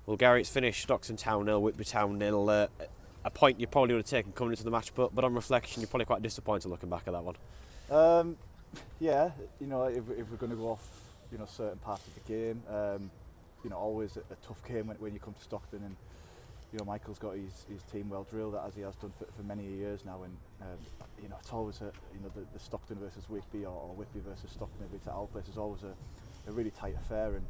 Well, Gary, it's finished. Stockton Town 0, Whitby Town 0. A point you probably would have taken coming into the match, but on reflection, you're probably quite disappointed looking back at that one. Yeah, if we're going to go off, certain parts of the game, always a tough game when you come to Stockton, and Michael's got his team well drilled, as he has done for many years now, and it's always the Stockton versus Whitby or Whitby versus Stockton, if it's at our place, is always a really tight affair, and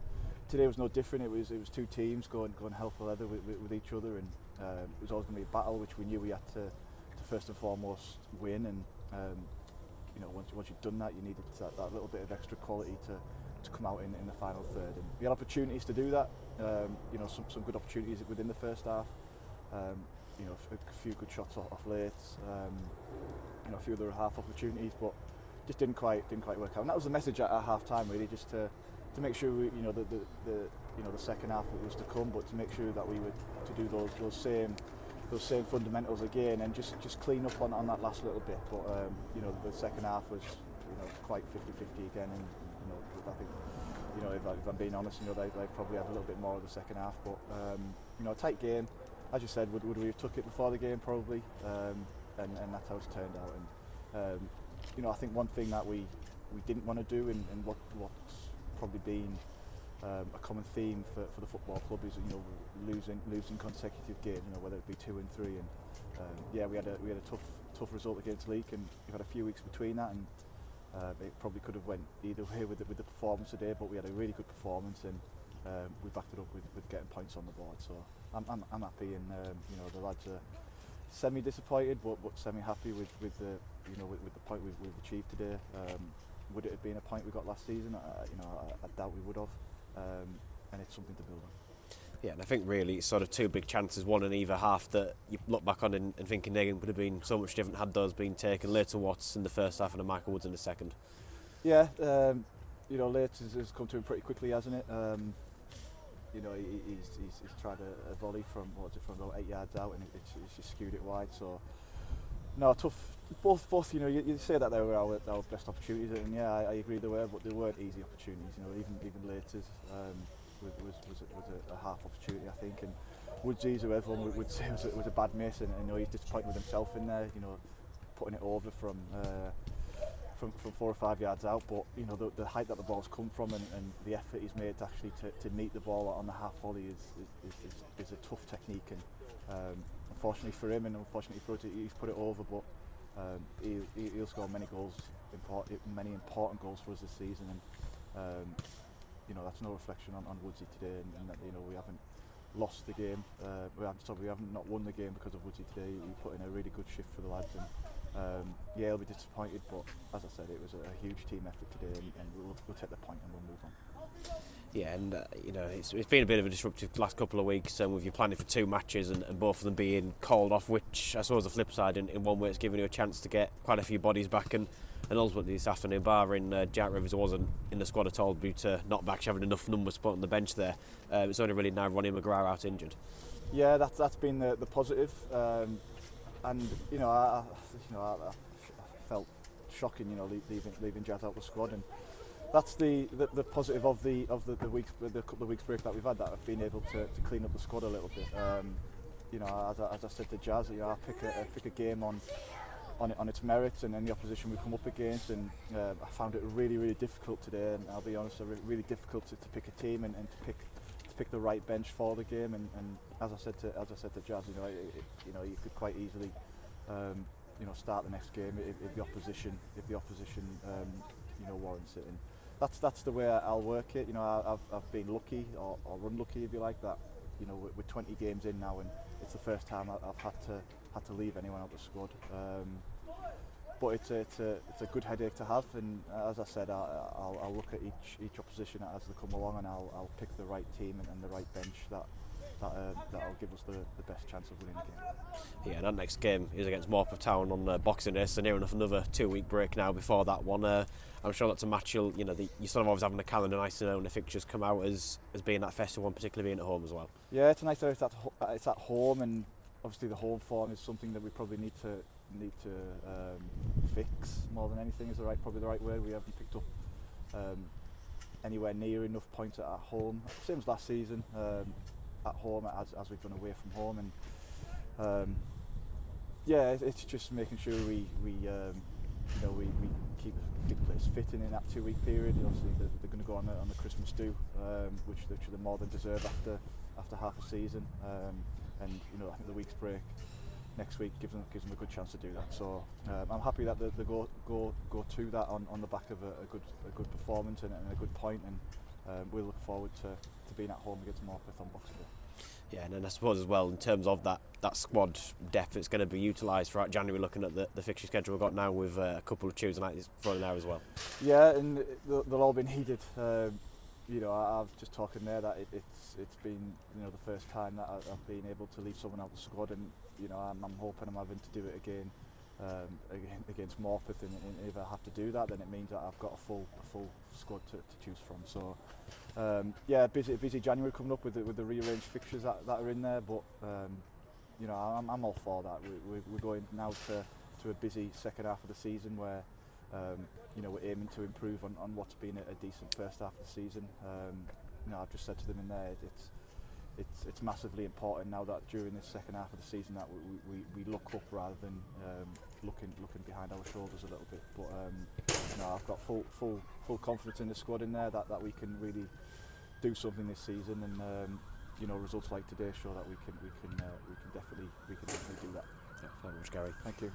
today was no different. It was two teams going hell for leather with each other, and it was always going to be a battle, which we knew we had to first and foremost win, and once you've done that, you needed that little bit of extra quality to come out in the final third, and we had opportunities to do that. Some good opportunities within the first half. A few good shots off late. A few other half opportunities, but just didn't quite work out. And that was the message at half time, really, just to make sure the second half was to come, but to make sure that we would to do those same fundamentals again, and just clean up on that last little bit. But the second half was quite 50-50 again, and I think if I'm being honest, they probably had a little bit more of the second half. But a tight game, as you said. Would we have took it before the game? Probably, and that's how it's turned out. And I think one thing that we didn't want to do, and what's probably been a common theme for the football club, is losing consecutive games, whether it be 2 and 3, and we had a tough result against Leek, and we've had a few weeks between that, and it probably could have went either way with the performance today, but we had a really good performance, and we backed it up with getting points on the board. So I'm happy, and the lads are semi-disappointed, but semi-happy with the point we've achieved today. Would it have been a point we got last season? I doubt we would have, and it's something to build on. Yeah, and I think really it's sort of two big chances, one in either half, that you look back on and think Nagin would have been so much different had those been taken. Later Watts in the first half and then Michael Woods in the second. Yeah, Late has come to him pretty quickly, hasn't it? He's tried a volley from about 8 yards out, and it's just skewed it wide. So no, tough. Both. You say that they were our best opportunities, and yeah, I agree they were, but they weren't easy opportunities. Even Later's was a half opportunity, I think, and Woodsy's, who everyone would say was a bad miss, and he's disappointed with himself in there. Putting it over from 4 or 5 yards out, but the height that the ball's come from, and the effort he's made actually to meet the ball on the half volley is a tough technique, and unfortunately for him and unfortunately for us, he's put it over, but he'll score many important goals for us this season, and that's no reflection on Woodsy today, and that we haven't lost the game. We haven't not won the game because of Woodsy today. He put in a really good shift for the lads, and he'll be disappointed, but as I said, it was a huge team effort today, and we'll take the point and we'll move on. Yeah, and it's been a bit of a disruptive last couple of weeks, with you planning for 2 matches and both of them being called off, which I suppose the flip side, in one way it's given you a chance to get quite a few bodies back, and ultimately this afternoon, barring Jack Rivers, who wasn't in the squad at all due to not actually having enough numbers to put on the bench there. It's only really now Ronnie McGrath out injured. Yeah, that's been the positive, and I felt shocking, leaving Jazz out the squad, and that's the positive of the couple of weeks break that we've had, that I've been able to clean up the squad a little bit. As I said to Jazz, I pick a game on its merits and then the opposition we come up against, and I found it really, really difficult today, and I'll be honest, really difficult to pick a team and to pick the right bench for the game, and as I said to Jazz, you could quite easily start the next game if the opposition warrants it, and that's the way I'll work it. I've been lucky or unlucky, if you like, that we're 20 games in now, and it's the first time I've had to leave anyone out of the squad. But it's a good headache to have, and as I said, I'll look at each opposition as they come along, and I'll pick the right team and the right bench that'll give us the best chance of winning the game. Yeah, that next game is against Morpeth Town on Boxing Day, so near enough another 2-week break now before that one. I'm sure that's a match you sort of always have on the calendar, nice to know when the fixtures come out as being that festive one, particularly being at home as well. Yeah, it's nice that it's at home, and obviously the home form is something that we probably need to fix more than anything. Is probably the right word. We haven't picked up anywhere near enough points at home, same as last season. at home as we've done away from home, and yeah, it's just making sure we keep players fit in that 2 week period. Obviously they're going to go on the Christmas do, which they more than deserve after half a season, and I think the week's break next week gives them a good chance to do that. So I'm happy that they go to that on the back of a good performance and a good point, and we'll look forward to being at home against Morpeth on Boxing Day. Yeah, and then I suppose as well, in terms of that squad depth, it's going to be utilised throughout January, looking at the fixture schedule we've got now, with a couple of Tuesday nights thrown in there as well. Yeah, and they'll all be needed. I was just talking there that it's been the first time that I've been able to leave someone out of the squad, and I'm hoping I'm having to do it again against Morpeth, and if I have to do that, then it means that I've got a full squad to choose from. So yeah, busy January coming up with the rearranged fixtures that are in there, but I'm all for that. We're going now to a busy second half of the season where we're aiming to improve on what's been a decent first half of the season. I've just said to them in there, it's massively important now that during this second half of the season that we look up rather than looking behind our shoulders a little bit. But I've got full confidence in the squad in there that we can really do something this season, and results like today show that we can definitely do that. Yeah, thank you very much, Gary. Thank you.